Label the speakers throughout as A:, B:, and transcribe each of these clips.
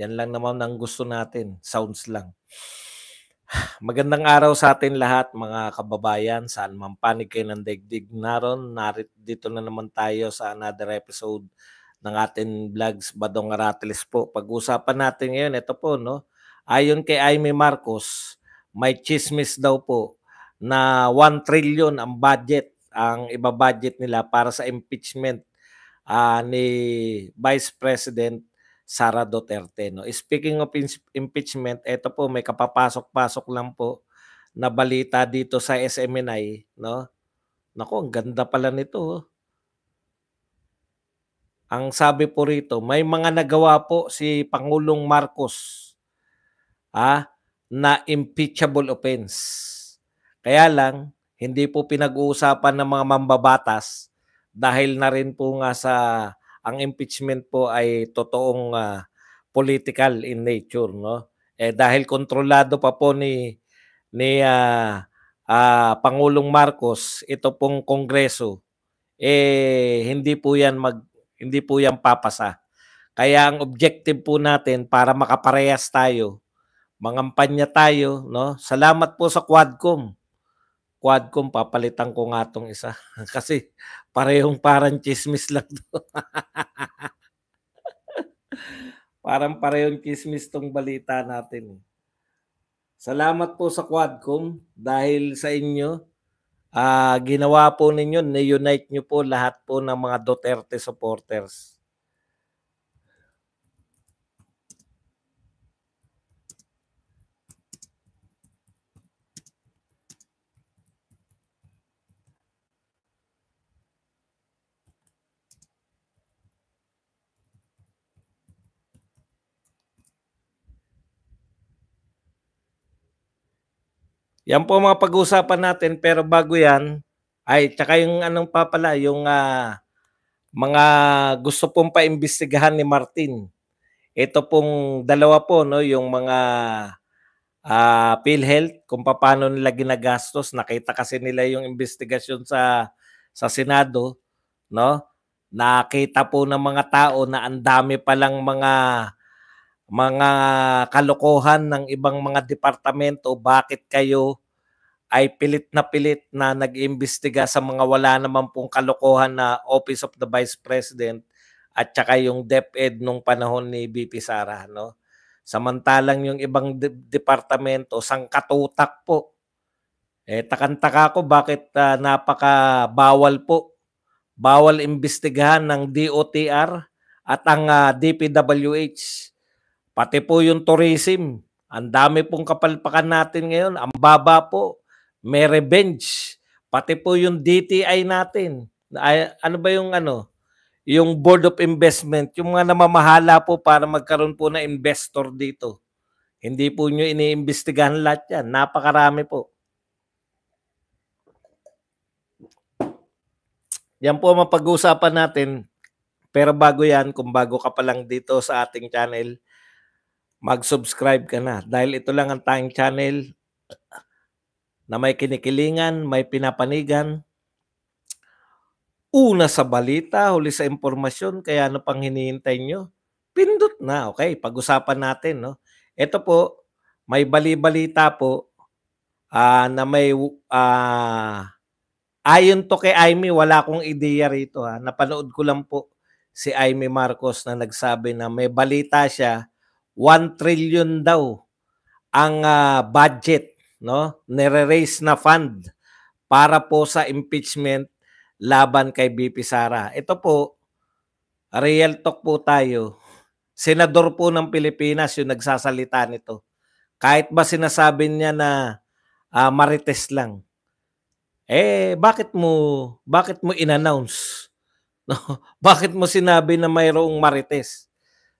A: Yan lang naman ang gusto natin, sounds lang. Magandang araw sa atin lahat mga kababayan, saan man panig kayo ng daigdig naroon. Dito na naman tayo sa another episode ng ating vlogs, Badong Aratiles po. Pag-usapan natin ngayon, ito po, no? Ayon kay Aimee Marcos, may chismis daw po na 1 trillion ang budget, ang iba-budget nila para sa impeachment ni Vice President Sara Duterte. No? Speaking of impeachment, ito po may kapapasok-pasok lang po na balita dito sa SMNI. No? Naku, ang ganda pala nito. Oh. Ang sabi po rito, may mga nagawa po si Pangulong Marcos na impeachable offense. Kaya lang, hindi po pinag-uusapan ng mga mambabatas dahil na rin po nga sa ang impeachment po ay totoong political in nature, no? Dahil kontrolado pa po ni Pangulong Marcos ito pong Kongreso, hindi po yan papasa. Kaya ang objective po natin para makaparehas tayo, mangampanya tayo, no? Salamat po sa Quadcom. Quadcom, papalitan ko nga tong isa. Kasi parehong parang chismis lang to. Parang parehong chismis tong balita natin. Salamat po sa Quadcom dahil sa inyo, ginawa po ninyo, na-unite nyo po lahat po ng mga Duterte supporters. Yan po mga pag-uusapan natin, pero bago yan, tsaka yung anong pa pala, yung mga gusto pong paimbestigahan ni Martin. Ito pong dalawa po, no, yung mga PhilHealth, kung paano nila ginagastos. Nakita kasi nila yung investigasyon sa Senado, no? Nakita po ng mga tao na ang dami palang mga kalokohan ng ibang mga departamento. Bakit kayo ay pilit na nag-imbestiga sa mga wala naman pong kalokohan na Office of the Vice President at saka yung DepEd nung panahon ni BP Sara, no? Samantalang yung ibang departamento, sangkatutak po. Takantaka ko bakit napaka-bawal po. Bawal imbestigahan ng DOTR at ang DPWH. Pati po yung tourism. Ang dami pong kapalpakan natin ngayon. Ang baba po. May revenge. Pati po yung DTI natin. Ano ba yung yung Board of Investment, yung mga namamahala po para magkaroon po na investor dito. Hindi po nyo iniimbestigahan lahat yan. Napakarami po. Yan po ang mapag-uusapan natin. Pero bago yan, kung bago ka pa lang dito sa ating channel, mag-subscribe ka na. Dahil ito lang ang tayong channel na may kinikilingan, may pinapanigan. Una sa balita, huli sa impormasyon, kaya ano pang hinihintay nyo? Pindot na, okay? Pag-usapan natin, no? Ito po, may bali-balita po na may ayon to kay Aimee, wala akong ideya rito. Napanood ko lang po si Aimee Marcos na nagsabi na may balita siya, 1 trillion daw ang budget, no? Nire-raise na fund para po sa impeachment laban kay BP Sara. Ito po, real talk po tayo. Senador po ng Pilipinas yung nagsasalita nito. Kahit ba sinasabi niya na marites lang. Bakit mo in-announce? No? Bakit mo sinabi na mayroong marites?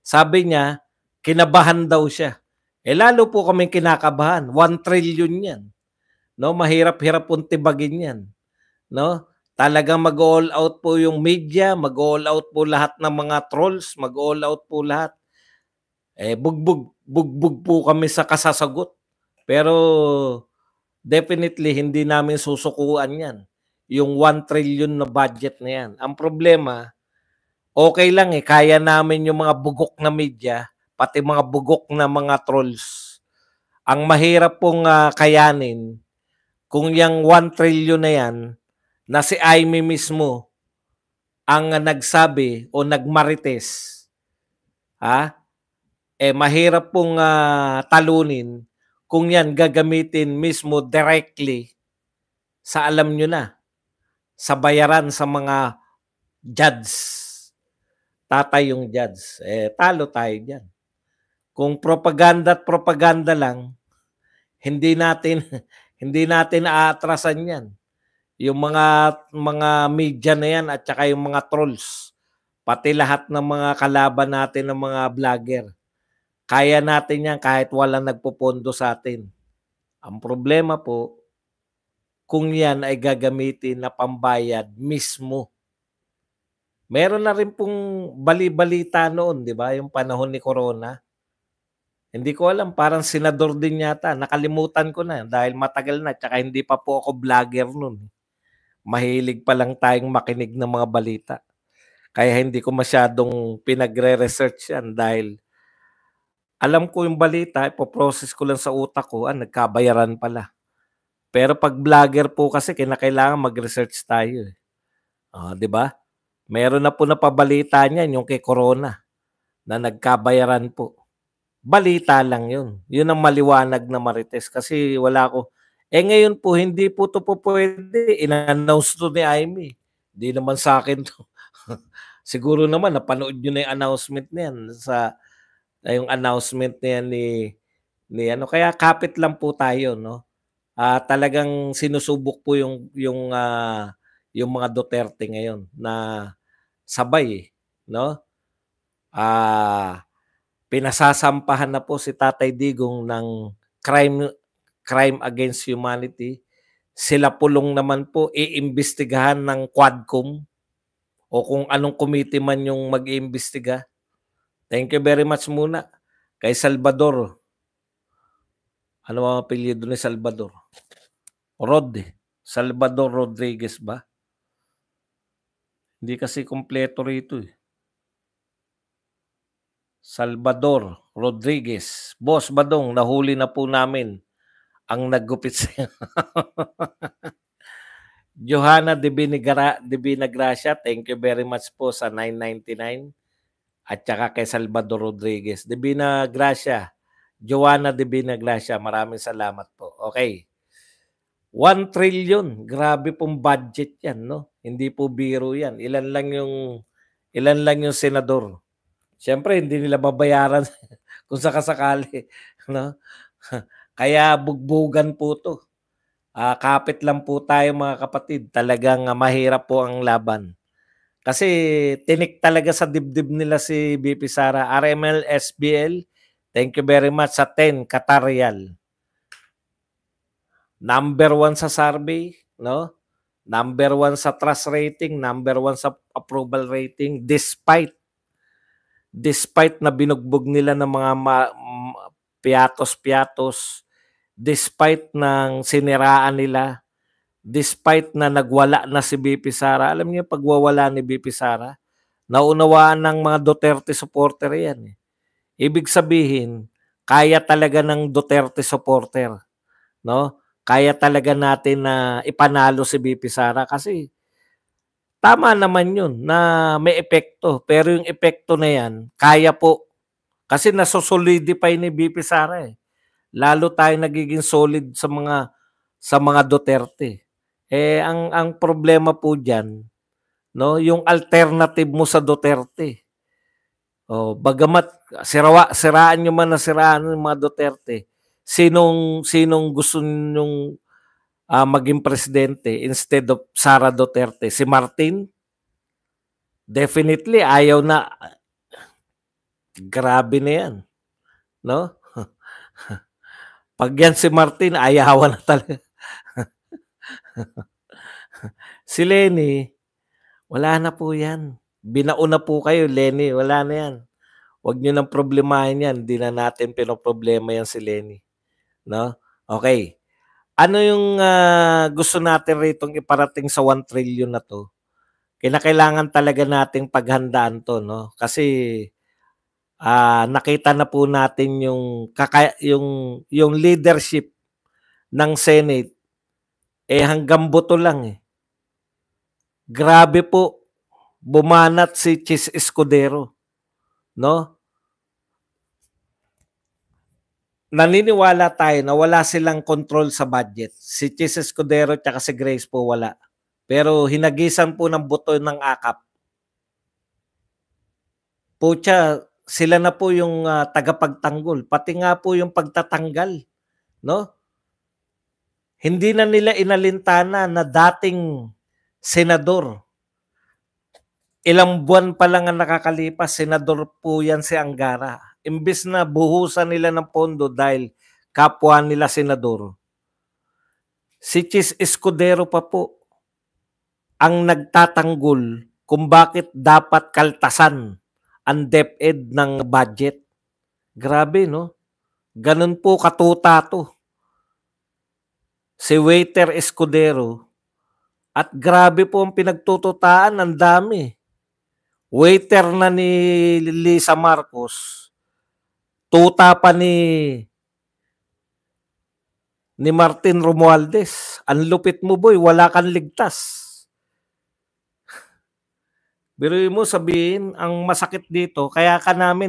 A: Sabi niya, kinabahan daw siya. Lalo po kaming kinakabahan. 1 trillion yan. No? Mahirap-hirap pong tibagin yan. No? Talagang mag-all out po yung media, mag-all out po lahat ng mga trolls, mag-all out po lahat. Bugbog po kami sa kasasagot. Pero definitely hindi namin susukuan yan. Yung 1 trillion na budget na yan. Ang problema, okay lang kaya namin yung mga bugok na media, pati mga bugok na mga trolls. Ang mahirap pong kayanin kung yung 1 trillion na yan na si Aimee mismo ang nagsabi o nagmarites, mahirap pong talunin kung yan gagamitin mismo directly sa alam nyo na, sa bayaran sa mga judge. Tatay yung judge. Talo tayo dyan. Kung propaganda at propaganda lang, hindi natin hindi natin aatrasan yan. Yung mga media na yan at saka yung mga trolls, pati lahat ng mga kalaban natin ng mga vlogger, kaya natin yan kahit walang nagpopondo sa atin. Ang problema po, kung yan ay gagamitin na pambayad mismo. Meron na rin pong bali-balita noon, di ba? Yung panahon ni Corona. Hindi ko alam, parang senador din yata. Nakalimutan ko na dahil matagal na. Tsaka hindi pa po ako vlogger noon. Mahilig pa lang tayong makinig ng mga balita. Kaya hindi ko masyadong pinagre-research yan dahil alam ko yung balita, ipoprocess ko lang sa utak ko, nagkabayaran pala. Pero pag vlogger po kasi, kinakailangan mag-research tayo. Di ba? Meron na po napabalita niyan yung kay Corona na nagkabayaran po. Balita lang yun. Yun ang maliwanag na marites kasi wala ko. Ngayon po, hindi po ito po pwede. In-announce to ni Aimee. Hindi naman sa akin to. Siguro naman, napanood nyo na yung announcement niyan yung announcement niya ni ano. Kaya kapit lang po tayo, no? Talagang sinusubok po yung mga Duterte ngayon na sabay, no? Pinasasampahan na po si Tatay Digong ng crime against humanity. Sila pulong naman po iimbestigahan ng Quadcom o kung anong committee man yung mag-iimbestiga. Thank you very much muna kay Salvador. Ano ang apelyido ni Salvador? Salvador Rodriguez ba? Hindi kasi kompleto rito eh. Salvador Rodriguez. Boss Badong, nahuli na po namin ang naggupit sa'yo. Johanna de Binagracia, thank you very much po sa 999. At saka kay Salvador Rodriguez. De Binagracia, Johanna de Binagracia, maraming salamat po. Okay. 1 trillion, grabe pong budget yan, no? Hindi po biro yan. Ilan lang yung senador. Siyempre, hindi nila babayaran kung sakasakali. No? Kaya bugbugan po to. Kapit lang po tayo mga kapatid. Talagang mahirap po ang laban. Kasi tinik talaga sa dibdib nila si BP Sara. RML, SBL, thank you very much sa 10, Katarial. Number 1 sa survey, no? Number 1 sa trust rating, number 1 sa approval rating, despite na binugbog nila ng mga piatos-piatos, despite ng siniraan nila, despite na nagwala na si BP Sara. Alam niyo pagwawala ni BP Sara, naunawaan ng mga Duterte supporter yan. Ibig sabihin, kaya talaga ng Duterte supporter, no? Kaya talaga natin na ipanalo si BP Sara kasi tama naman yun na may epekto. Pero yung epekto na yan, kaya po. Kasi nasosolidify ni BP Sara eh. Lalo tayo nagiging solid sa mga Duterte. Ang problema po diyan, no, yung alternative mo sa Duterte. Bagamat siraan nyo man na siraan ng mga Duterte, sinong gusto nyong maging presidente instead of Sara Duterte? Si Martin? Definitely ayaw na. Grabe na yan, no? Pag yan si Martin, ayawan na talaga. Si Lenny, wala na po yan. Binauna po kayo, Lenny. Wala na yan. Huwag nyo nang problemahin yan. Hindi na natin pinoproblema yan si Lenny. No? Okay. Ano yung gusto natin ritong iparating sa 1 trillion na to? Kinakailangan talaga nating paghandaan to, no? Kasi nakita na po natin yung leadership ng Senate hanggang boto lang eh. Grabe po, bumanat si Chis Escudero, no? Naniniwala tayo na wala silang control sa budget. Si Chis Escudero at si Grace po wala. Pero hinagisan po ng boto ng AKAP. Pucha, sila na po yung tagapagtanggol. Pati nga po yung pagtatanggal, no? Hindi na nila inalintana na dating senador. Ilang buwan pa lang ang nakakalipas, senador po yan si Angara. Imbis na buhusan nila ng pondo dahil kapwa nila senador, si Chis Escudero pa po ang nagtatanggol kung bakit dapat kaltasan ang DepEd ng budget. Grabe, no? Ganun po katuta to. Si Waiter Escudero. At grabe po ang pinagtututaan, ang dami. Waiter na ni Lisa Marcos. Tuta pa ni Martin Romualdez. Ang lupit mo, boy, wala kang ligtas. Biruin mo sabihin, ang masakit dito, kaya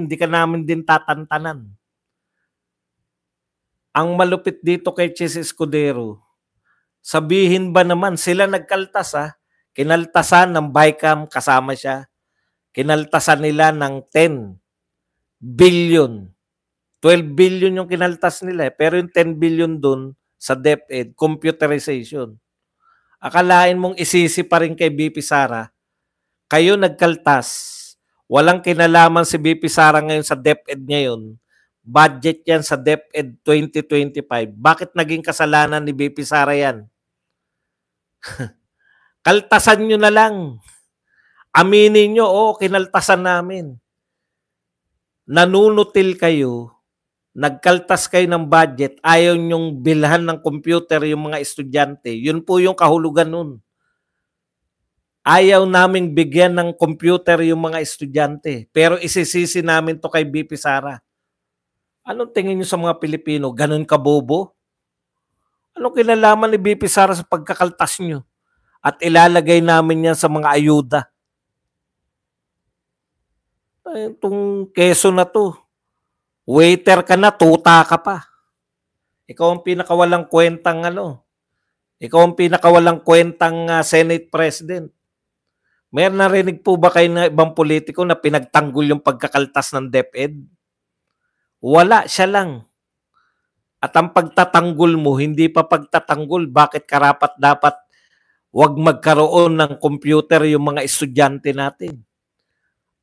A: di ka namin din tatantanan. Ang malupit dito kay Chis Escudero, sabihin ba naman, sila nagkaltas kinaltasan ng BICAM, kasama siya, kinaltasan nila ng 10 billion. 12 billion yung kinaltas nila pero yung 10 billion dun sa DepEd, computerization. Akalain mong isisi pa rin kay BP Sara, kayo nagkaltas, walang kinalaman si BP Sara ngayon sa DepEd ngayon, budget yan sa DepEd 2025. Bakit naging kasalanan ni BP Sara yan? Kaltasan nyo na lang. Aminin nyo, kinaltasan namin. Nanunutil kayo, nagkaltas kayo ng budget, ayaw nyong bilhan ng computer yung mga estudyante. Yun po yung kahulugan nun. Ayaw naming bigyan ng computer yung mga estudyante. Pero isisisi namin to kay BP Sara. Anong tingin nyo sa mga Pilipino? Ganun kabobo? Anong kinalaman ni BP Sara sa pagkakaltas nyo? At ilalagay namin yan sa mga ayuda. Itong keso na to, waiter ka na, tuta ka pa. Ikaw ang pinakawalang kwentang ikaw ang pinakawalang kwentang Senate President. May narinig po ba kayo na ibang politiko na pinagtanggol yung pagkakaltas ng DepEd? Wala, siya lang. At ang pagtatanggol mo, hindi pa pagtatanggol. Bakit karapat dapat wag magkaroon ng computer yung mga estudyante natin?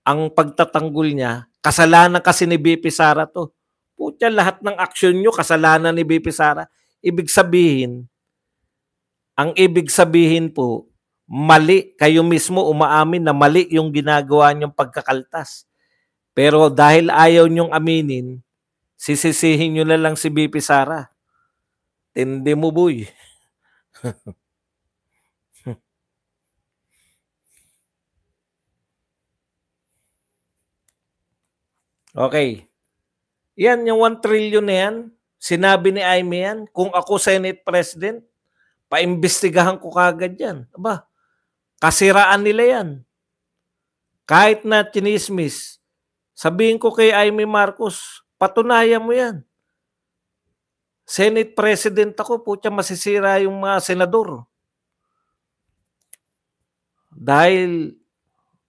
A: Ang pagtatanggol niya, kasalanan kasi ni BP Sara to. Putya, lahat ng aksyon nyo, kasalanan ni BP Sara. Ang ibig sabihin po, mali, kayo mismo umaamin na mali yung ginagawa nyong pagkakaltas. Pero dahil ayaw nyong aminin, sisisihin nyo na lang si BP Sara. Tindi mo, boy. Okay. Yan, yung 1 trillion na yan, sinabi ni Aimee yan, kung ako Senate President, paimbestigahan ko kagad yan. Aba, kasiraan nila yan. Kahit na chinismis, sabihin ko kay Aimee Marcos, patunayan mo yan. Senate President ako, putya masisira yung mga senador. Dahil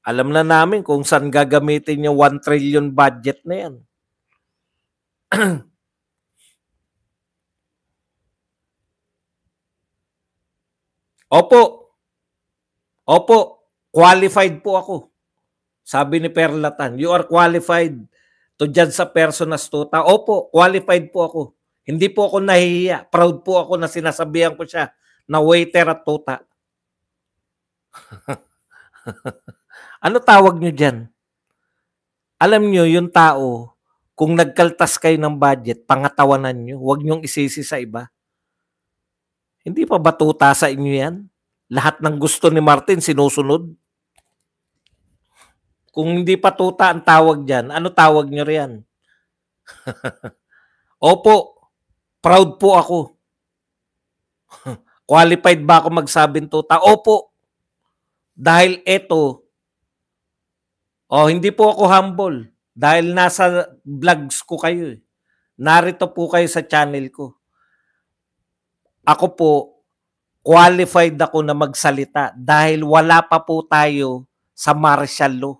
A: alam na namin kung saan gagamitin yung 1 trillion budget na yan. Opo, qualified po ako. Sabi ni Perlatan, you are qualified to judge sa personas tuta. Opo, qualified po ako. Hindi po ako nahihiya. Proud po ako na sinasabihan ko siya na waiter at tuta. Ano tawag nyo dyan? Alam nyo, yung tao, kung nagkaltas kayo ng budget, pangatawanan nyo, huwag nyong isisi sa iba. Hindi pa ba tuta sa inyo yan? Lahat ng gusto ni Martin sinusunod? Kung hindi pa tuta ang tawag diyan, ano tawag niyo riyan? Opo, proud po ako. Qualified ba ako magsabing tuta? Opo. Dahil eto, hindi po ako humble. Dahil nasa vlogs ko kayo eh. Narito po kayo sa channel ko. Ako po, qualified ako na magsalita dahil wala pa po tayo sa martial law.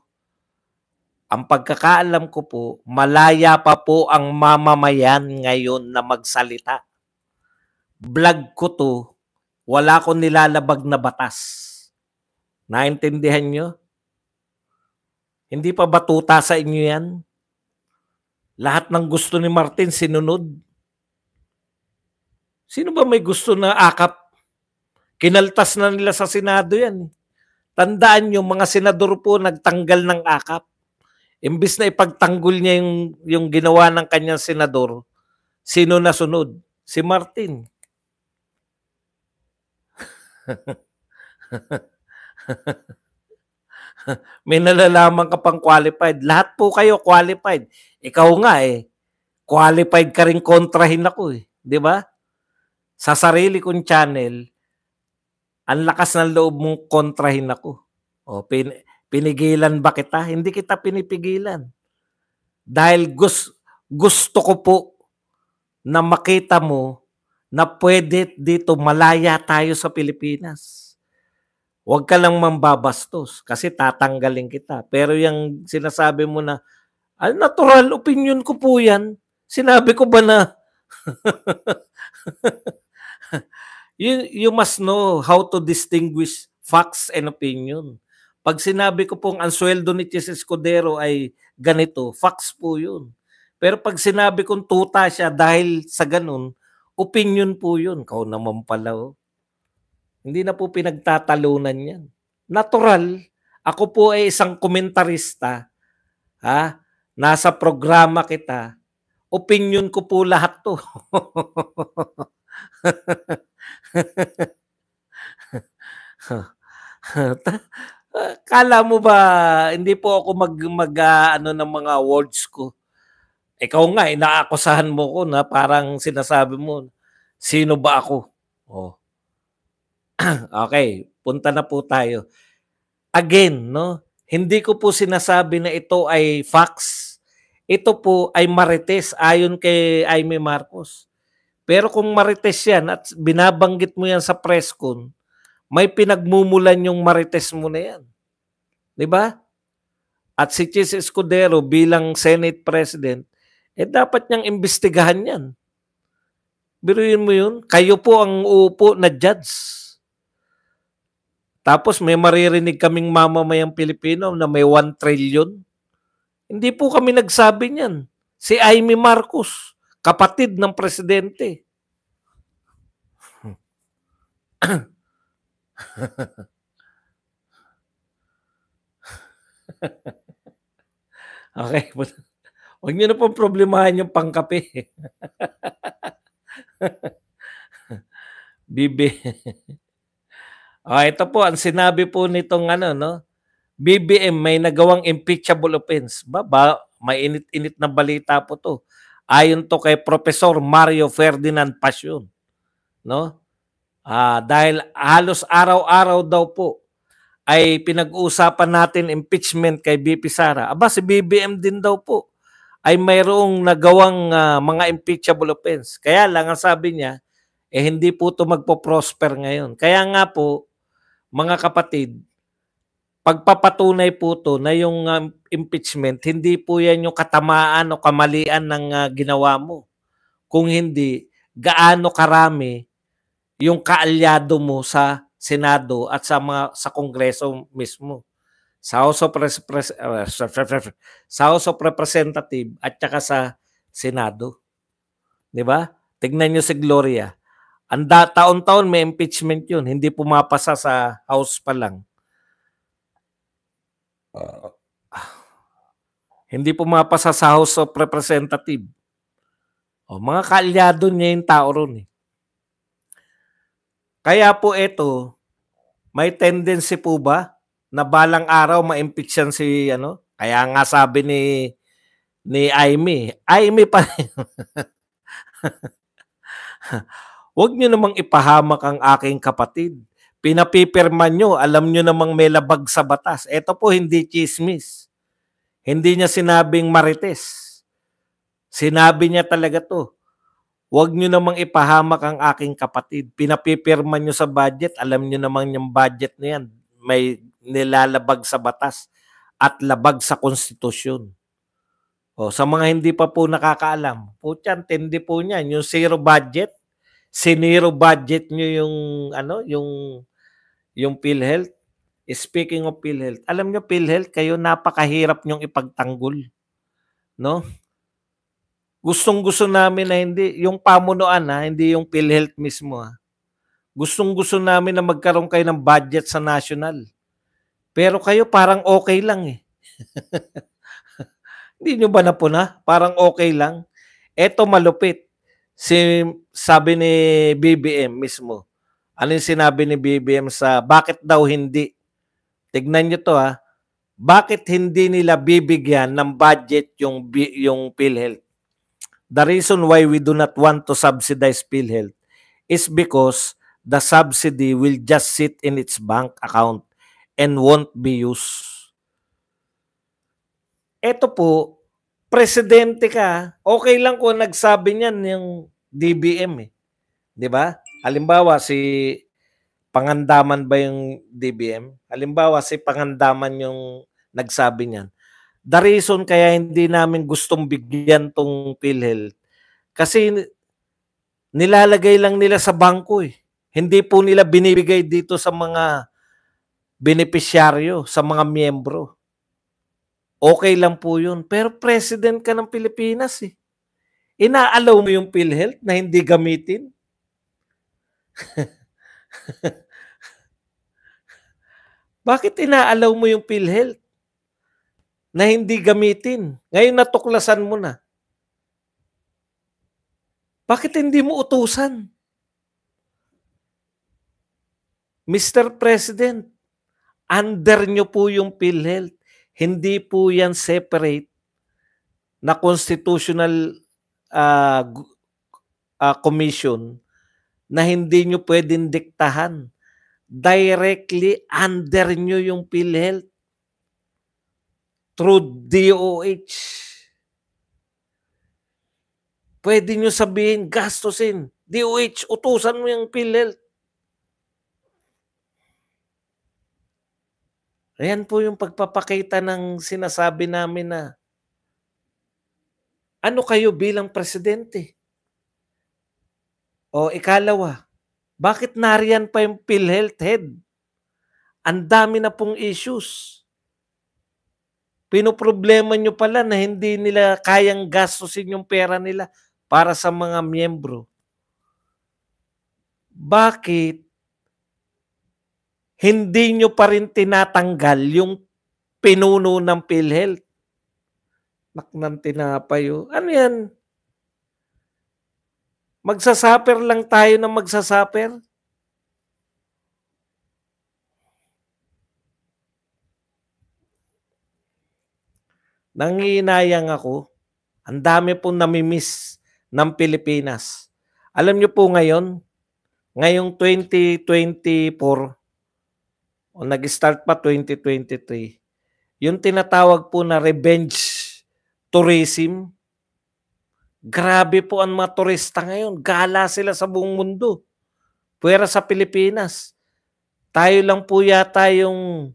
A: Ang pagkakaalam ko po, malaya pa po ang mamamayan ngayon na magsalita. Vlog ko to, wala akong nilalabag na batas. Naintindihan nyo? Hindi pa batuta sa inyo yan? Lahat ng gusto ni Martin sinunod. Sino ba may gusto na akap? Kinaltas na nila sa Senado yan. Tandaan nyo, mga senador po nagtanggal ng akap. Imbis na ipagtanggol niya yung ginawa ng kanyang senador, sino na sunod? Si Martin. May nalalaman ka pang qualified. Lahat po kayo qualified. Ikaw nga qualified ka rin kontrahin ako eh. Di ba? Sa sarili kong channel, ang lakas ng loob mong kontrahin ako. Pinigilan ba kita? Hindi kita pinipigilan. Dahil gusto ko po na makita mo na pwede dito malaya tayo sa Pilipinas. Huwag ka lang mambabastos kasi tatanggalin kita. Pero yung sinasabi mo na, natural opinion ko po yan. Sinabi ko ba na you must know how to distinguish facts and opinion. Pag sinabi ko pong ang sweldo ni Chis Escudero ay ganito, facts po yun. Pero pag sinabi kong tuta siya dahil sa ganun, opinion po yun. Kau naman pala. Hindi na po pinagtatalunan yan. Natural. Ako po ay isang komentarista. Nasa programa kita. Opinion ko po lahat to. Kala mo ba hindi po ako ano ng mga words ko? Ikaw nga, inaakusahan mo ko na parang sinasabi mo, sino ba ako? Okay, punta na po tayo. Again, no? Hindi ko po sinasabi na ito ay facts. Ito po ay marites ayon kay Aimee Marcos. Pero kung marites yan at binabanggit mo yan sa press con, may pinagmumulan yung marites mo na yan. Diba? At si Chis Escudero bilang Senate President, dapat niyang imbestigahan yan. Biruin mo yun. Kayo po ang uupo na judge. Tapos may maririnig kaming mamamayang Pilipino na may 1 trillion. Hindi po kami nagsabi niyan. Si Aimee Marcos, kapatid ng presidente. Okay. Huwag niyo na pong problemahan yung pangkape. Bibi. Ito po, ang sinabi po nitong BBM may nagawang impeachable offense. May init-init na balita po to. Ayon to kay Professor Mario Ferdinand Passion. No? Dahil halos araw-araw daw po ay pinag-uusapan natin impeachment kay BP Sara. Si BBM din daw po ay mayroong nagawang mga impeachable offense. Kaya lang ang sabi niya, hindi po ito magpo-prosper ngayon. Kaya nga po, mga kapatid, pagpapatunay po to na yung impeachment, hindi po yan yung katamaan o kamalian ng ginawa mo. Kung hindi, gaano karami yung kaalyado mo sa Senado at sa Kongreso mismo. Sa House of Representative at saka sa Senado. 'Di ba? Tignan niyo si Gloria. Taon-taon may impeachment yun. Hindi pumapasa sa House pa lang. Hindi pumapasa sa House of Representative. Mga kaalyado niya yung tao ron. Kaya po ito, may tendency po ba na balang araw ma-impeach yan si ano. Kaya nga sabi ni Aimee, Aimee pa rin. Huwag niyo namang ipahamak ang aking kapatid. Pinapipirma niyo, alam niyo namang may labag sa batas. Ito po hindi chismis. Hindi niya sinabing marites. Sinabi niya talaga to. Huwag niyo namang ipahamak ang aking kapatid. Pinapipirma niyo sa budget, alam niyo namang yung budget na yan may nilalabag sa batas at labag sa konstitusyon. O, sa mga hindi pa po nakakaalam, putyan, tindi po niyan. Yung zero budget, siniro budget niyo yung ano, yung PhilHealth. Speaking of PhilHealth, alam niyo PhilHealth, kayo napakahirap niyong ipagtanggol, no? Gustong-gusto namin na hindi yung pamunuan hindi yung PhilHealth mismo Gustong-gusto namin na magkaroon kayo ng budget sa national. Pero kayo parang okay lang eh. Hindi nyo ba napuna? Parang okay lang. Eto malupit. Sabi ni BBM mismo. Ano yung sinabi ni BBM sa bakit daw hindi? Tignan nyo to Bakit hindi nila bibigyan ng budget yung PhilHealth? The reason why we do not want to subsidize PhilHealth is because the subsidy will just sit in its bank account and won't be used. Ito po, presidente ka, okay lang kung nagsabi niyan yung DBM 'Di ba? Halimbawa si Pangandaman ba yung DBM? Halimbawa si Pangandaman yung nagsabi niyan. The reason kaya hindi namin gustong bigyan tong PhilHealth kasi nilalagay lang nila sa bangko Hindi po nila binibigay dito sa mga benepisyaryo, sa mga miyembro. Okay lang po yun. Pero president ka ng Pilipinas Inaalaw mo yung PhilHealth na hindi gamitin? Bakit inaalaw mo yung PhilHealth na hindi gamitin? Ngayon natuklasan mo na. Bakit hindi mo utusan? Mr. President, under nyo po yung PhilHealth. Hindi po yan separate na constitutional commission na hindi nyo pwedeng diktahan. Directly under nyo yung PhilHealth through DOH. Pwede nyo sabihin, gastusin. DOH, utusan mo yung PhilHealth. Ayan po yung pagpapakita ng sinasabi namin na ano kayo bilang presidente? O ikalawa, bakit nariyan pa yung PhilHealth head? Ang dami na pong issues. Pinoproblema nyo pala na hindi nila kayang gastusin yung pera nila para sa mga miyembro. Bakit hindi nyo pa rin tinatanggal yung pinuno ng PhilHealth? Naknang tinapay Ano yan? Magsasaper lang tayo ng magsasaper? Nangihinayang ako. Ang dami pong namimiss ng Pilipinas. Alam niyo po ngayong 2024, o nag-start pa 2023, yung tinatawag po na revenge tourism, grabe po ang mga turista ngayon. Gala sila sa buong mundo. Puwera sa Pilipinas. Tayo lang po yata yung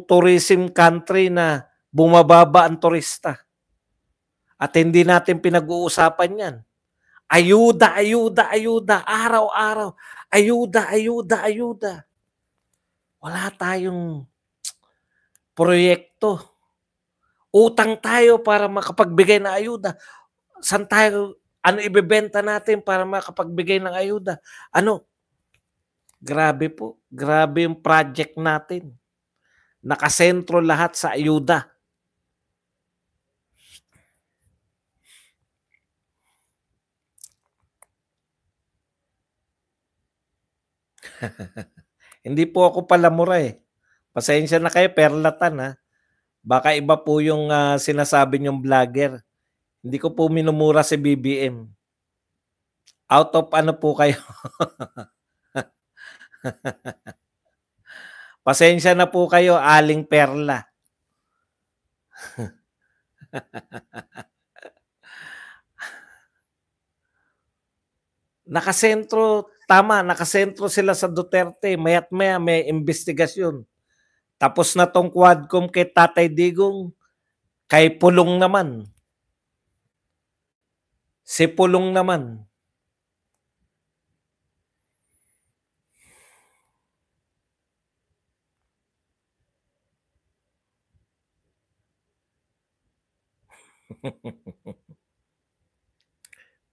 A: tourism country na bumababa ang turista. At hindi natin pinag-uusapan yan. Ayuda, ayuda, ayuda. Araw-araw. Ayuda, ayuda, ayuda. Wala tayong proyekto. Utang tayo para makapagbigay ng ayuda. Ano ibebenta natin para makapagbigay ng ayuda? Grabe po. Grabe yung project natin. Nakasentro lahat sa ayuda. Hindi po ako palamura Pasensya na kayo, perlatan ha. Baka iba po yung sinasabi niyong vlogger. Hindi ko po minumura si BBM. Out of ano po kayo. Pasensya na po kayo, Aling Perla. Nakasentro, tama, nakasentro sila sa Duterte. Mayat maya may investigasyon. Tapos na tong Quadcom kay Tatay Digong, kay Pulong naman. Si Pulong naman.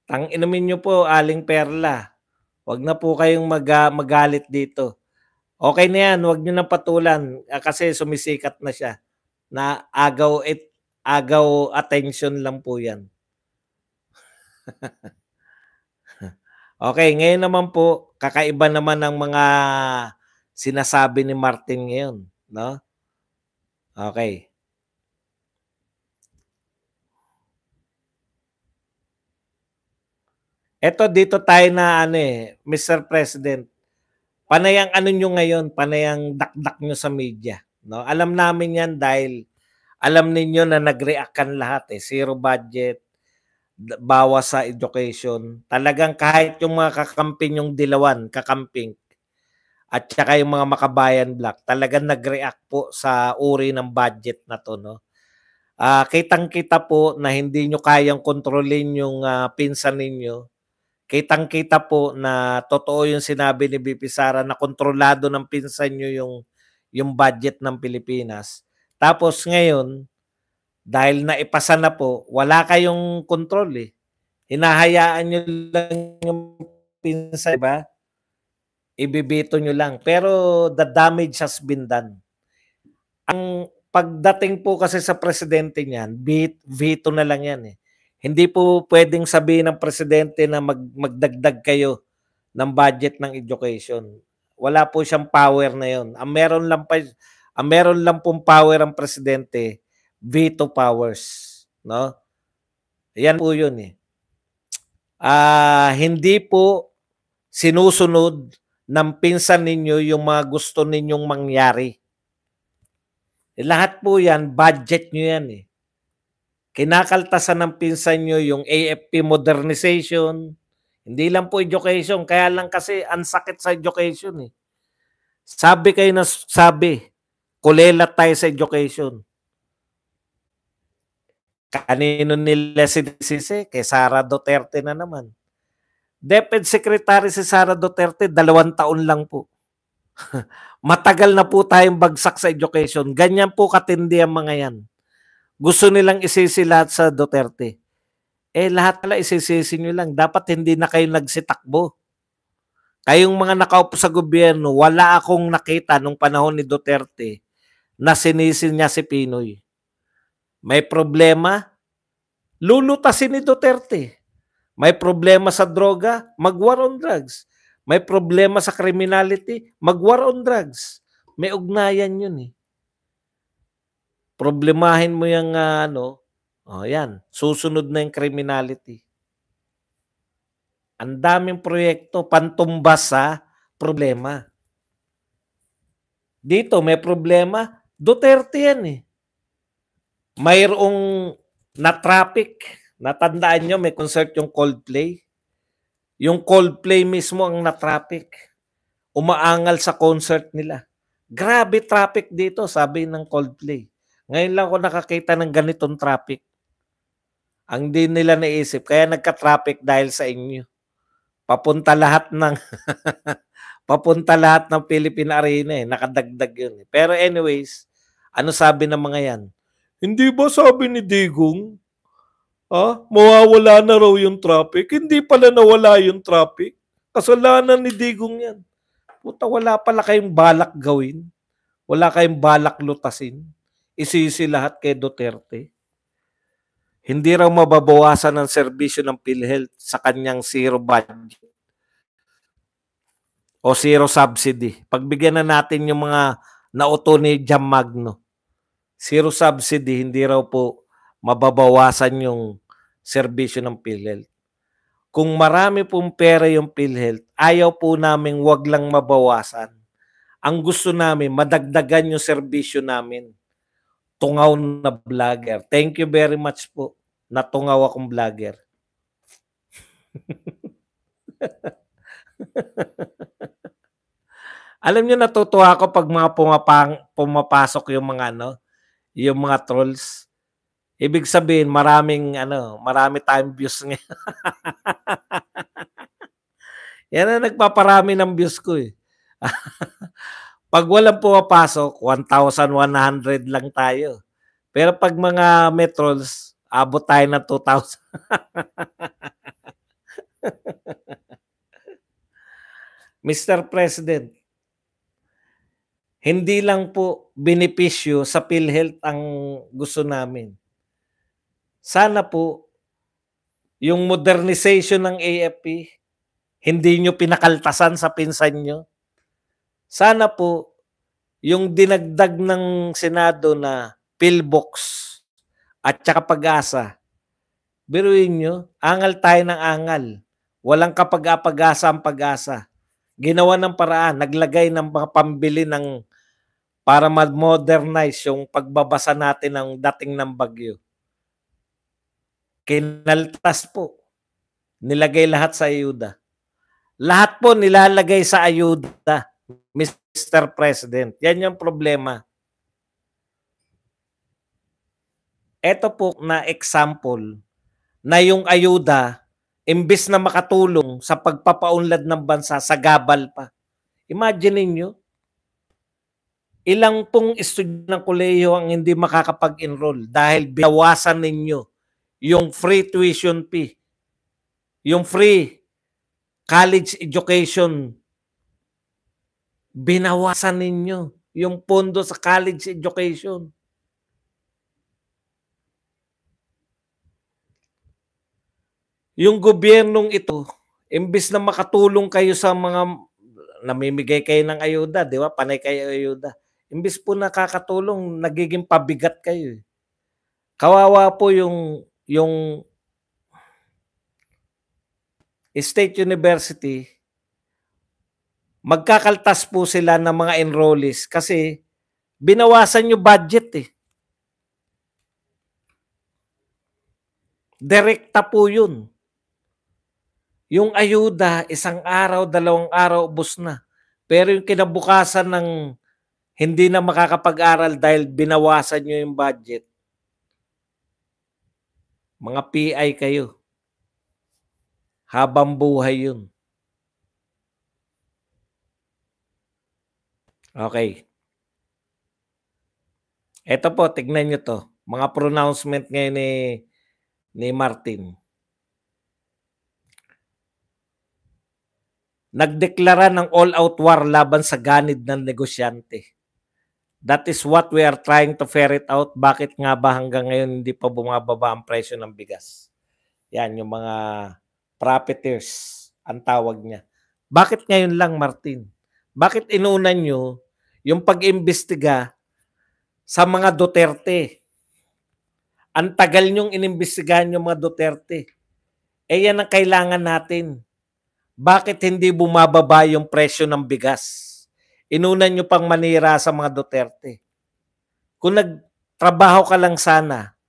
A: Tang inumin niyo po, Aling Perla. Huwag na po kayong magalit dito. Okay na yan, huwag niyo nang patulan kasi sumisikat na siya. Na agaw attention lang po yan. Okay, ngayon naman po, kakaiba naman ang mga sinasabi ni Martin ngayon, no? Okay. Eto dito tayo na Mr. President. Panayang ano nyo ngayon, panayang dakdak nyo sa media, no? Alam namin yan dahil alam ninyo na nag-react kan lahat zero budget, bawas sa education. Talagang kahit yung mga kakamping yung Dilawan, kakamping, at saka yung mga Makabayan Black, talagang nag-react po sa uri ng budget na to, no? Kitang-kita po na hindi nyo kayang kontrolin yung pinsan ninyo. Kitang-kita po na totoo yung sinabi ni BP Sara na kontrolado ng pinsan nyo yung budget ng Pilipinas. Tapos ngayon, dahil naipasa na po, wala kayong control eh. Hinahayaan nyo lang yung pinsan, diba? Ibibito nyo lang. Pero the damage has been done. Ang pagdating po kasi sa presidente niyan, veto na lang yan eh. Hindi po pwedeng sabihin ng presidente na magdagdag kayo ng budget ng education. Wala po siyang power na yon. Ang meron lang pong power ang presidente, veto powers, no? Yan po 'yun eh. Hindi po sinusunod ng pinsan ninyo yung mga gusto ninyong mangyari. Lahat po yan, budget nyo yan eh. Kinakaltasan ng pinsan nyo yung AFP modernization, hindi lang po education, kaya lang kasi ang sakit sa education eh. Sabi kayo na sabi, kulelat tayo sa education. Kanino nila sinisisi? Kay Sara Duterte na naman. DepEd Secretary si Sara Duterte, 2 taon lang po. Matagal na po tayong bagsak sa education. Ganyan po katindi ang mga yan. Gusto nilang isisi lahat sa Duterte. Lahat pala isisisi nyo lang. Dapat hindi na kayo nagsitakbo. Kayong mga nakaupo sa gobyerno, wala akong nakita nung panahon ni Duterte na sinisi niya si Pinoy. May problema, lulutasin ni Duterte. May problema sa droga, mag-war on drugs. May problema sa criminality, mag-war on drugs. May ugnayan yun eh. Problemahin mo yung yan, susunod na yung criminality. Ang daming proyekto pantumbas sa problema. Dito may problema, Duterte yan eh. Mayroong na-traffic, natandaan nyo may concert yung Coldplay. Yung Coldplay mismo ang na-traffic. Umaangal sa concert nila. Grabe traffic dito, sabi ng Coldplay. Ngayon lang ako nakakita ng ganitong traffic. Ang di nila naisip, kaya nagka-traffic dahil sa inyo. Papunta lahat ng papunta lahat ng Philippine Arena eh, nakadagdag yun eh. Pero anyways, ano sabi ng mga yan? Hindi ba sabi ni Digong, mawawala na raw yung traffic? Hindi pala nawala yung traffic. Kasalanan ni Digong yan. Puta, wala pala kayong balak gawin. Wala kayong balak lutasin. Isisi lahat kay Duterte. Hindi raw mababawasan ng serbisyo ng PhilHealth sa kanyang zero budget o zero subsidy. Pagbigyan na natin yung mga nauto ni Jam Magno. Zero subsidy, hindi raw po mababawasan yung serbisyo ng PhilHealth. Kung marami pong pera yung PhilHealth, ayaw po namin wag lang mabawasan. Ang gusto namin, madagdagan yung serbisyo namin. Tungaw na vlogger. Thank you very much po. Natungaw akong vlogger. Alam niyo, natutuwa ako pag mga pumapasok yung mga yung mga trolls. Ibig sabihin, marami tayong views ngayon. Yan ang nagpaparami ng views ko eh. Pag walang pumapasok, 1,100 lang tayo. Pero pag mga may trolls, abot tayo ng 2,000. Mr. President, hindi lang po benepisyo sa PhilHealth ang gusto namin. Sana po yung modernization ng AFP, hindi nyo pinakaltasan sa pinsan nyo. Sana po yung dinagdag ng Senado na PhilBox at saka Pag-asa, biruin nyo, angal tayo ng angal. Walang kapag-apag-asa ang Pag-asa. Ginawa ng paraan, naglagay ng mga pambili ng para mag-modernize yung pagbabasa natin ng dating ng bagyo. Kinaltas po. Nilagay lahat sa ayuda. Lahat po nilalagay sa ayuda, Mr. President. Yan yung problema. Ito po na example na yung ayuda, imbis na makatulong sa pagpapaunlad ng bansa, sa gabal pa. Imagine niyo, ilang pong estudyante ng kolehiyo ang hindi makakapag-enroll dahil binawasan ninyo yung free tuition fee, yung free college education. Binawasan ninyo yung pondo sa college education. Yung gobyernong ito, imbis na makatulong kayo sa mga namimigay kayo ng ayuda, di ba? Panay kayo ayuda. Imbis po nakakatulong, nagiging pabigat kayo. Kawawa po yung State University, magkakaltas po sila ng mga enrollees kasi binawasan yung budget eh. Direkta po yun. Yung ayuda, 1 araw, 2 araw, ubos na. Pero yung kinabukasan ng hindi na makakapag-aral dahil binawasan nyo yung budget, mga PI kayo. Habang buhay yun. Okay. Ito po, tignan nyo to. Mga pronouncement ngayon ni Martin. Nagdeklara ng all-out war laban sa ganid ng negosyante. That is what we are trying to ferret out. Bakit nga ba hanggang ngayon hindi pa bumababa ang presyo ng bigas? Yan, yung mga profiteers, ang tawag niya. Bakit ngayon lang, Martin? Bakit inunan nyo yung pag-imbestiga sa mga Duterte? Ang tagal nyong inimbestigahan yung mga Duterte. Eh yan ang kailangan natin. Bakit hindi bumababa yung presyo ng bigas? Inunan nyo pang manira sa mga Duterte. Kung nagtrabaho ka lang sana,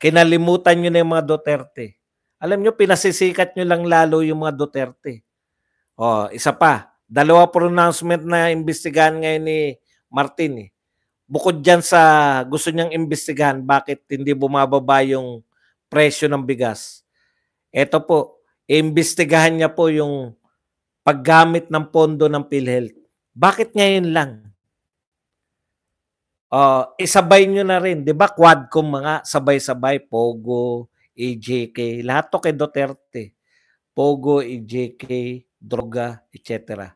A: kinalimutan nyo na yung mga Duterte. Alam nyo, pinasisikat nyo lang lalo yung mga Duterte. O, isa pa, 2 pronouncement na imbestigahan ngayon ni Martin. Bukod dyan sa gusto niyang imbestigahan, bakit hindi bumababa yung presyo ng bigas. Ito po, imbestigahan niya po yung paggamit ng pondo ng PhilHealth. Bakit ngayon lang? Isabay nyo na rin. Di ba Quadcom mga sabay-sabay, Pogo, EJK, lahat to kay Duterte. Pogo, EJK, droga, etc.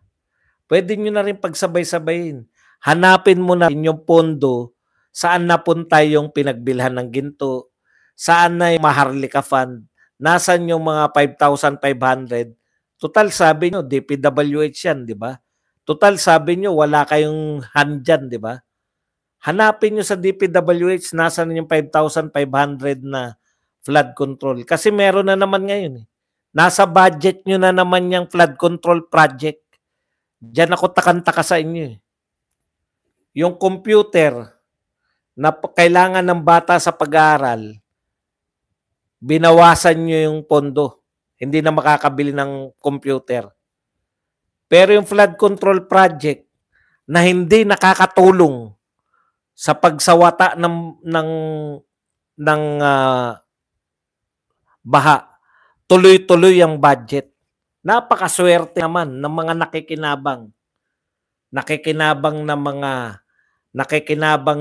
A: Pwede nyo na rin pagsabay-sabayin. Hanapin mo na yung pondo, saan napunta yung pinagbilhan ng ginto, saan na yung Maharlika Fund, nasan yung mga 5,500. Total sabi nyo, DPWH yan, di ba? Total sabi nyo, wala kayong hand dyan, di ba? Hanapin nyo sa DPWH, nasa yung 5,500 na flood control. Kasi meron na naman ngayon. Nasa budget nyo na naman yung flood control project. Diyan ako takantaka sa inyo. Yung computer na kailangan ng bata sa pag-aaral, binawasan nyo yung pondo. Hindi na makakabili ng computer. Pero yung flood control project na hindi nakakatulong sa pagsawata ng baha, tuloy-tuloy ang budget. Napakaswerte naman ng mga nakikinabang. Nakikinabang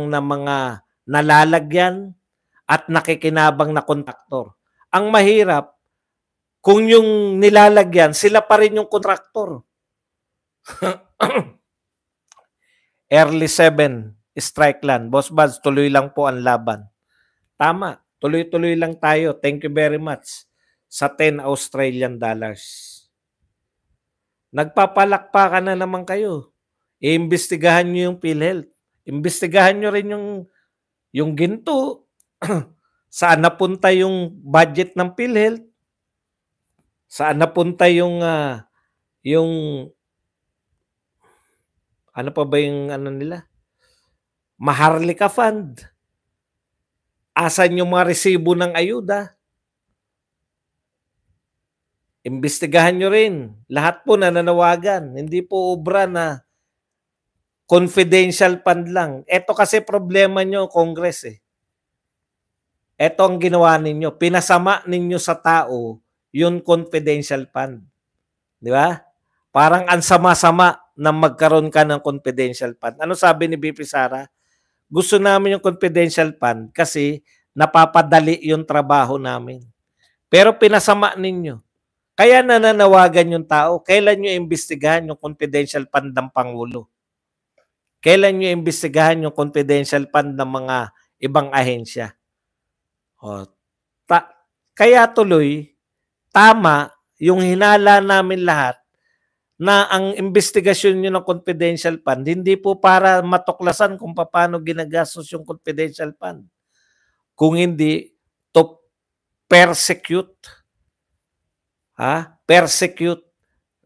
A: na mga nalalagyan at nakikinabang na kontraktor. Ang mahirap, kung yung nilalagyan, sila pa rin yung kontraktor. Early 7, strike land. Boss Buds, tuloy lang po ang laban. Tama, tuloy-tuloy lang tayo. Thank you very much sa 10 Australian dollars. Nagpapalakpakan na naman kayo. Iimbestigahan nyo yung PhilHealth. Imbestigahan nyo rin yung ginto. Saan napunta yung budget ng PhilHealth? Saan napunta yung ano pa ba yung ano nila? Maharlika Fund. Asan yung mga resibo ng ayuda? Imbestigahan nyo rin. Lahat po nananawagan. Hindi po obra na confidential fund lang. Ito kasi problema nyo, Congress eh. Ito ang ginawa ninyo. Pinasama ninyo sa tao yung confidential fund. Di ba? Parang ang sama-sama na magkaroon ka ng confidential fund. Ano sabi ni BP Sara? Gusto namin yung confidential fund kasi napapadali yung trabaho namin. Pero pinasama ninyo. Kaya nananawagan yung tao, kailan nyo imbestigahan yung confidential fund ng Pangulo? Kailan nyo imbestigahan yung confidential fund ng mga ibang ahensya? Kaya tuloy, tama yung hinala namin lahat na ang investigasyon nyo ng confidential fund, hindi po para matuklasan kung paano ginagastos yung confidential fund. Kung hindi, to persecute, persecute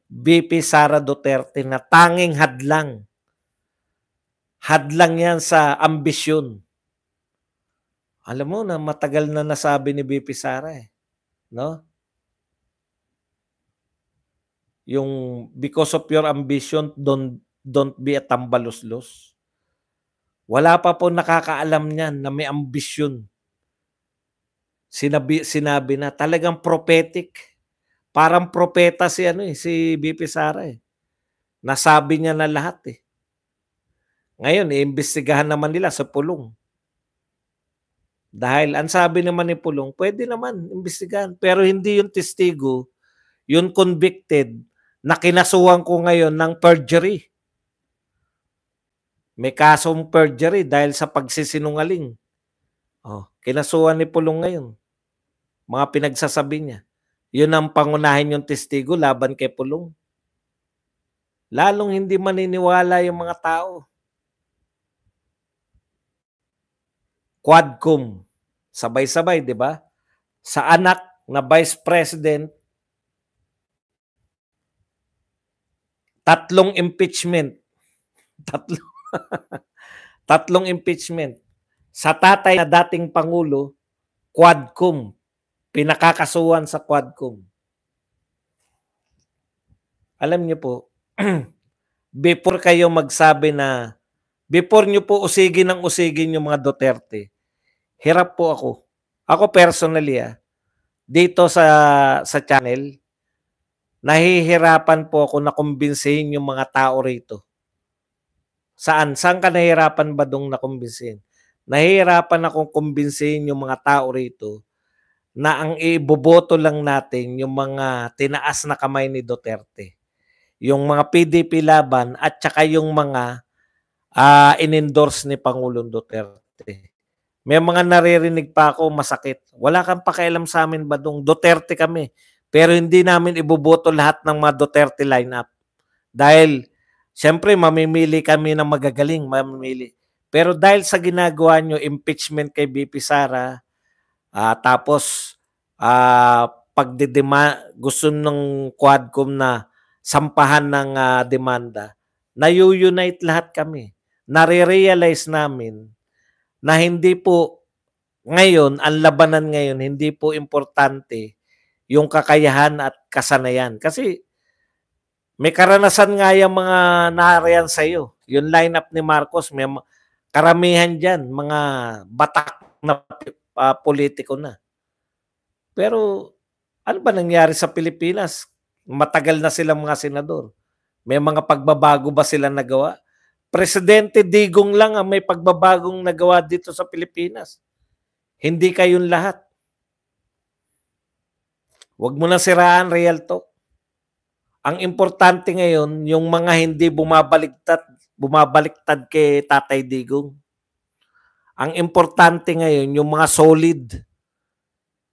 A: BP Sara Duterte na tanging hadlang. Hadlang yan sa ambisyon. Alam mo na matagal na nasabi ni BP Sara eh. No? Yung because of your ambition, don't be a tambaluslos. Wala pa po nakakaalam niyan na may ambisyon. Sinabi na talagang prophetic. Parang propeta si si BP Sara eh. Nasabi niya na lahat eh. Ngayon, iimbestigahan naman nila sa Pulong. Dahil ang sabi naman ni Pulong, pwede naman imbestigahan. Pero hindi yung testigo, yung convicted na kinasuhan ko ngayon ng perjury. May kasong perjury dahil sa pagsisinungaling. Kinasuhan ni Pulong ngayon. Mga pinagsasabi niya. Yun ang pangunahin yung testigo laban kay Pulong. Lalong hindi maniniwala yung mga tao. Quadcom. Sabay-sabay, di ba? Sa anak na Vice President, 3 impeachment. 3 impeachment. Sa tatay na dating Pangulo, Quadcom. Pinakakasuhan sa Quadcom. Alam niyo po, before kayo magsabi na, before niyo po usigin yung mga Duterte, hirap po ako. Ako personally, dito sa channel, nahihirapan po ako na kumbinsihin yung mga tao rito. Saan? Saan ka nahihirapan ba dong nakumbinsihin? Nahihirapan akong kumbinsihin yung mga tao rito na ang iboboto lang natin yung mga tinaas na kamay ni Duterte. Yung mga PDP laban at saka yung mga in-endorse ni Pangulong Duterte. May mga naririnig pa ako masakit. Wala kang pakialam sa amin ba dong Duterte kami. Pero hindi namin iboboto lahat ng mga Duterte lineup. Dahil, siyempre, mamimili kami ng magagaling. Mamimili. Pero dahil sa ginagawa nyo, impeachment kay BP Sara, tapos gusto ng Quadcom na sampahan ng demanda, na-unite lahat kami. Nare-realize namin na hindi po ngayon, ang labanan ngayon, hindi po importante yung kakayahan at kasanayan. Kasi may karanasan nga yung mga nariyan sa'yo. Yung lineup ni Marcos, may karamihan dyan, mga batak na politiko na. Pero ano ba nangyari sa Pilipinas? Matagal na silang mga senador. May mga pagbabago ba sila nagawa? Presidente Digong lang ang may pagbabagong nagawa dito sa Pilipinas. Hindi kayong lahat. Huwag mo na siraan, real talk. Ang importante ngayon, yung mga hindi bumabaliktad kay Tatay Digong. Ang importante ngayon, yung mga solid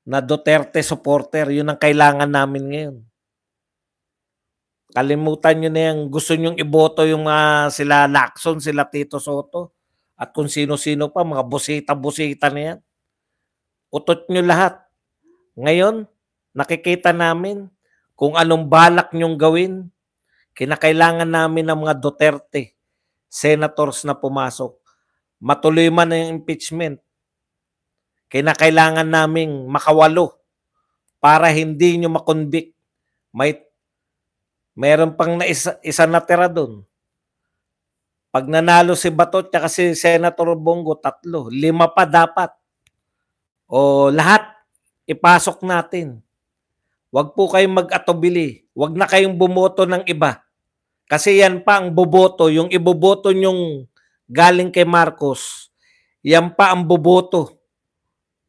A: na Duterte supporter, yun ang kailangan namin ngayon. Kalimutan nyo na yan. Gusto nyong iboto yung sila Lacson, sila Tito Soto, at kung sino-sino pa, mga busita-busita na yan. Utot nyo lahat. Ngayon, nakikita namin kung anong balak nyong gawin. Kinakailangan namin ng mga Duterte senators na pumasok. Matuloy man ang impeachment. Kinakailangan naming makawalo para hindi nyo makonvict. Mayroon pang isa natira doon. Pag nanalo si Bato at si Senator Bongo, 3. 5 pa dapat. O lahat, ipasok natin. Huwag po kayong mag-atubili. Huwag na kayong bumoto ng iba. Kasi yan pa ang boboto. Yung iboboto nyong galing kay Marcos, yan pa ang boboto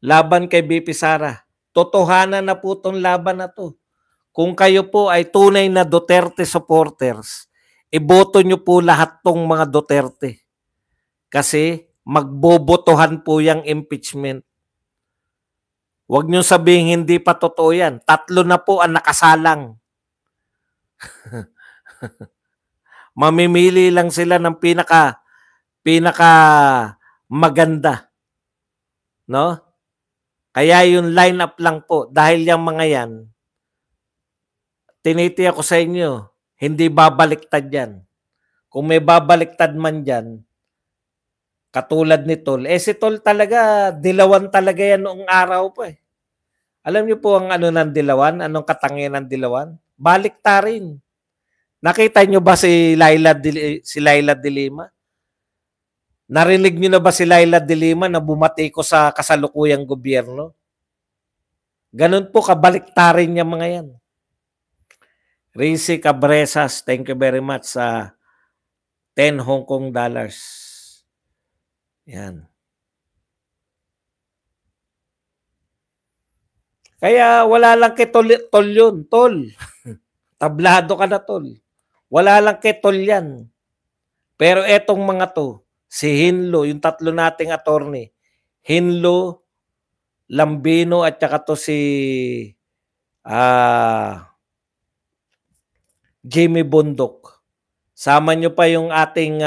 A: laban kay BP Sara. Totohanan na po itong laban na to. Kung kayo po ay tunay na Duterte supporters, iboto nyo po lahat tong mga Duterte. Kasi magbobotohan po yung impeachment. Huwag nyo sabihin hindi pa totoo yan. 3 na po ang nakasalang. Mamimili lang sila ng pinaka maganda. No? Kaya yung lineup lang po, dahil yung mga yan, tinitiya ko sa inyo, hindi babaliktad yan. Kung may babaliktad man dyan, katulad ni Tol, si Tol talaga, dilawan talaga yan noong araw pa eh. Alam niyo po ang ano ng dilawan? Anong katangian ng dilawan? Baliktarin. Nakita niyo ba si Laila de Lima? Narinig niyo na ba si Laila de Lima na bumati ko sa kasalukuyang gobyerno? Ganun po kabaliktarin niya mga yan. Rizzy Cabresas, thank you very much sa 10 Hong Kong dollars. Yan. Kaya wala lang kay Tol yun. Tol. Tablado ka na, Tol. Wala lang kay Tol yan. Pero etong mga to, si Hinlo, yung 3 nating attorney, Hinlo, Lambino, at saka to si Jamie Bondok. Sama nyo pa yung ating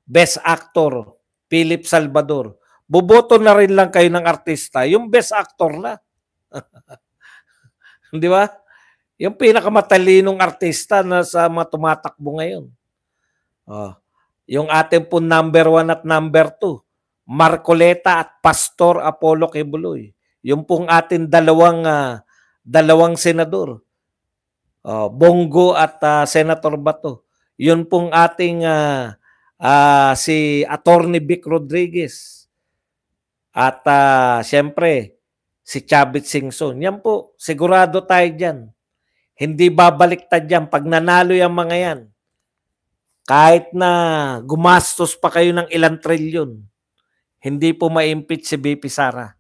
A: best actor, Philip Salvador. Boboto na rin lang kayo ng artista. Yung best actor na. Di ba? Yung pinakamatalinong artista na sa mga tumatakbo ngayon. Yung ating po number 1 at number 2, Marcoleta at Pastor Apollo Quebuloy. Yung pong ating dalawang senador, Bongo at Senator Bato. Yun pong ating si Attorney Vic Rodriguez. At siyempre, si Chavit Singson. Yan po, sigurado tayo dyan. Hindi babaliktad yan. Pag nanalo yung mga yan, kahit na gumastos pa kayo ng ilang trilyon, hindi po ma-impeach si BP Sara.